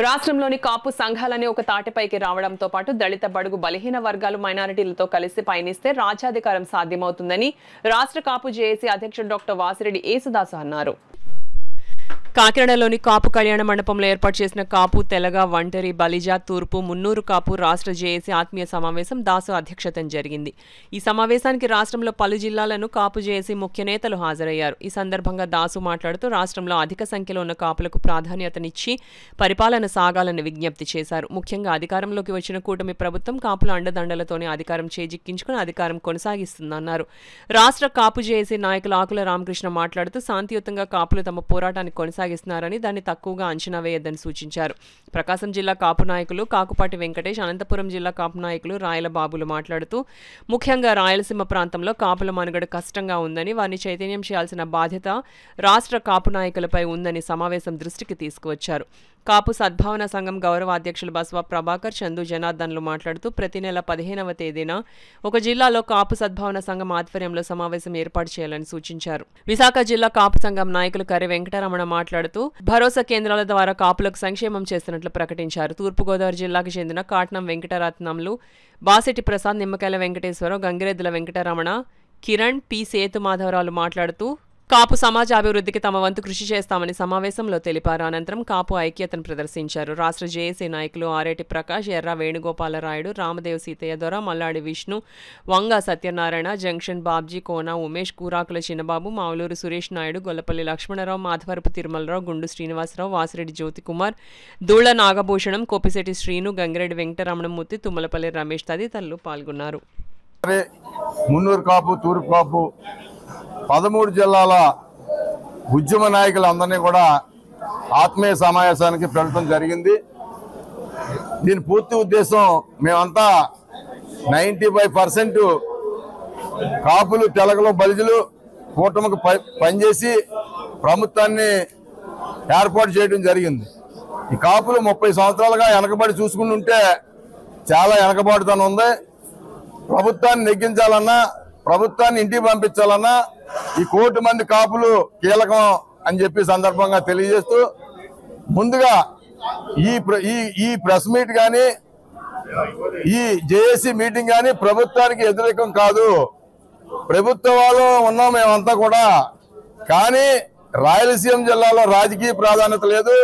రాష్ట్రంలోని కాపు సంఘాలని ఒక తాటిపైకి రావడంతో పాటు దళిత బడుగు బలహీన వర్గాలు మైనారిటీలతో కలిసి పయనిస్తే రాజ్యాధికారం సాధ్యమవుతుందని రాష్ట్ర కాపు జేఏసీ అధ్యక్షుడు డాక్టర్ వాసిరెడ్డి యేసుదాసు అన్నారు. కాకినాడలోని కాపు కళ్యాణ మండపంలో ఏర్పాటు చేసిన కాపు తెలగ వంటరి బలిజ తూర్పు మున్నూరు కాపు రాష్ట్ర జేఏసీ ఆత్మీయ సమావేశం దాసు అధ్యక్షతన జరిగింది. ఈ సమావేశానికి రాష్ట్రంలో పలు జిల్లాలను కాపు జేఏసీ ముఖ్య నేతలు హాజరయ్యారు. ఈ సందర్భంగా దాసు మాట్లాడుతూ రాష్ట్రంలో అధిక సంఖ్యలో ఉన్న కాపులకు ప్రాధాన్యతనిచ్చి పరిపాలన సాగాలని విజ్ఞప్తి చేశారు. ముఖ్యంగా అధికారంలోకి వచ్చిన కూటమి ప్రభుత్వం కాపుల అండదండలతోనే అధికారం చేజిక్కించుకుని అధికారం కొనసాగిస్తుందన్నారు. రాష్ట్ర కాపు జేఏసీ నాయకులు ఆకుల రామకృష్ణ మాట్లాడుతూ శాంతియుతంగా కాపులు తమ పోరాటాన్ని కొనసాగిస్తున్నారని దాన్ని తక్కువగా అంచనా వేయొద్దని సూచించారు. ప్రకాశం జిల్లా కాపు నాయకులు కాకుపాటి వెంకటేష్, అనంతపురం జిల్లా కాపు నాయకులు రాయల బాబులు మాట్లాడుతూ ముఖ్యంగా రాయలసీమ ప్రాంతంలో కాపుల మనుగడ కష్టంగా ఉందని వారిని చైతన్యం చేయాల్సిన బాధ్యత రాష్ట్ర కాపు నాయకులపై ఉందని సమావేశం దృష్టికి తీసుకువచ్చారు. కాపు సద్భావన సంఘం గౌరవ అధ్యక్షులు బసవ ప్రభాకర్, చందు జనార్దన్లు మాట్లాడుతూ ప్రతి నెల 15వ తేదీన ఒక జిల్లాలో కాపు సద్భావన సంఘం ఆధ్వర్యంలో సమావేశం ఏర్పాటు చేయాలని సూచించారు. విశాఖ జిల్లా కాపు సంఘం నాయకులు కర్రె వెంకటరమణ మాట్లాడుతూ భరోసా కేంద్రాల ద్వారా కాపులకు సంక్షేమం చేస్తున్నట్లు ప్రకటించారు. తూర్పుగోదావరి జిల్లాకు చెందిన కాట్నం వెంకటరత్నంలు, బాసెట్టి ప్రసాద్, నిమ్మకాయల వెంకటేశ్వరరావు, గంగిరెద్దుల వెంకటరమణ, కిరణ్, పి సేతు మాధవరావులు మాట్లాడుతూ కాపు సమాజ అభివృద్ధికి తమ వంతు కృషి చేస్తామని సమావేశంలో తెలిపారు. అనంతరం కాపు ఐక్యతను ప్రదర్శించారు. రాష్ట్ర జేఏసీ నాయకులు ఆరేటి ప్రకాష్, ఎర్ర వేణుగోపాలరాయుడు, రామదేవ్ సీతయ్య దొర, మల్లాడి విష్ణు, వంగ సత్యనారాయణ, జంక్షన్ బాబ్జీ, కోన ఉమేష్, కూరాకుల చిన్నబాబు, మావులూరు సురేష్ నాయుడు, గొల్లపల్లి లక్ష్మణరావు, మాధవరపు తిరుమలరావు, గుండు శ్రీనివాసరావు, వాసిరెడ్డి జ్యోతికుమార్, దూళ్ల నాగభూషణం, కోపిశెట్టి శ్రీను, గంగిరెడ్డి వెంకటరమణమూర్తి, తుమ్మలపల్లి రమేష్ తదితరులు పాల్గొన్నారు. మున్నూరు కాపు, తూర్పు కాపు 13 జిల్లాల ఉద్యమ నాయకులందరినీ కూడా ఆత్మీయ సమావేశానికి పిలవడం జరిగింది. దీని పూర్తి ఉద్దేశం మేమంతా 95% కాపులు, తెలగలు, బలిజలు కూటమికి పనిచేసి ప్రభుత్వాన్ని ఏర్పాటు చేయడం జరిగింది. ఈ కాపులు 30 సంవత్సరాలుగా వెనకబడి చూసుకుంటుంటే చాలా వెనకబడుతూనే ఉంది. ప్రభుత్వాన్ని నెగ్గించాలన్నా, ప్రభుత్వాన్ని ఇంటికి పంపించాలన్నా ఈ 1 కోటి మంది కాపులు కీలకం అని చెప్పి సందర్భంగా తెలియజేస్తూ, ముందుగా ఈ ప్రెస్ మీట్ కానీ ఈ జేఏసీ మీటింగ్ కానీ ప్రభుత్వానికి వ్యతిరేకం కాదు. ప్రభుత్వాలు ఉన్నాం మేమంతా కూడా. కానీ రాయలసీమ జిల్లాలో రాజకీయ ప్రాధాన్యత లేదు,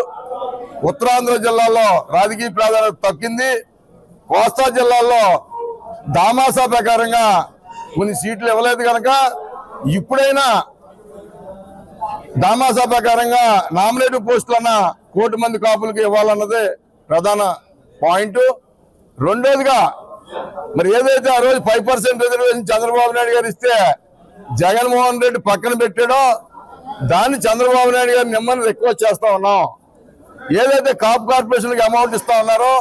ఉత్తరాంధ్ర జిల్లాలో రాజకీయ ప్రాధాన్యత తగ్గింది, కోస్తా జిల్లాలో దామాసా ప్రకారంగా కొన్ని సీట్లు ఇవ్వలేదు కనుక ఇప్పుడైనా దామాసా ప్రకారంగా నామినేటివ్ పోస్టులన్నా 1 కోటి మంది కాపులకి ఇవ్వాలన్నదే ప్రధాన పాయింట్. రెండోదిగా మరి ఏదైతే ఆ రోజు 5% రిజర్వేషన్ చంద్రబాబు నాయుడు గారు ఇస్తే జగన్మోహన్ రెడ్డి పక్కన పెట్టాడో దాన్ని చంద్రబాబు నాయుడు గారు నిమ్మని రిక్వెస్ట్ చేస్తా ఉన్నాం. ఏదైతే కాపు కార్పొరేషన్కి అమౌంట్ ఇస్తా ఉన్నారో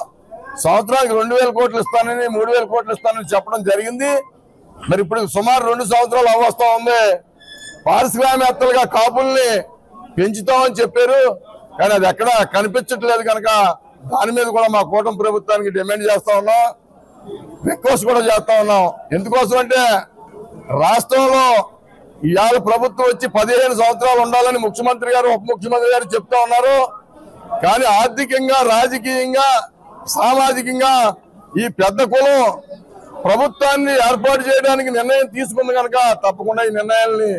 సంవత్సరానికి 2000 కోట్లు ఇస్తానని, 3000 కోట్లు ఇస్తానని చెప్పడం జరిగింది. మరి ఇప్పుడు సుమారు 2 సంవత్సరాలు అవస్థ ఉంది. పారిశ్రామికవేత్తలుగా కాపుల్ని పెంచుతామని చెప్పారు, కానీ అది ఎక్కడ కనిపించట్లేదు కనుక దాని మీద కూడా మా కూటమి ప్రభుత్వానికి డిమాండ్ చేస్తా ఉన్నాం, రిక్వెస్ట్ కూడా చేస్తా ఉన్నాం. ఎందుకోసం అంటే రాష్ట్రంలో ఇవాళ ప్రభుత్వం వచ్చి 15 సంవత్సరాలు ఉండాలని ముఖ్యమంత్రి గారు, ఉప ముఖ్యమంత్రి గారు చెప్తా ఉన్నారు. కానీ ఆర్థికంగా, రాజకీయంగా, సామాజికంగా ఈ పెద్ద కులం ప్రభుత్వాన్ని ఏర్పాటు చేయడానికి నిర్ణయం తీసుకుంది కనుక తప్పకుండా ఈ నిర్ణయాల్ని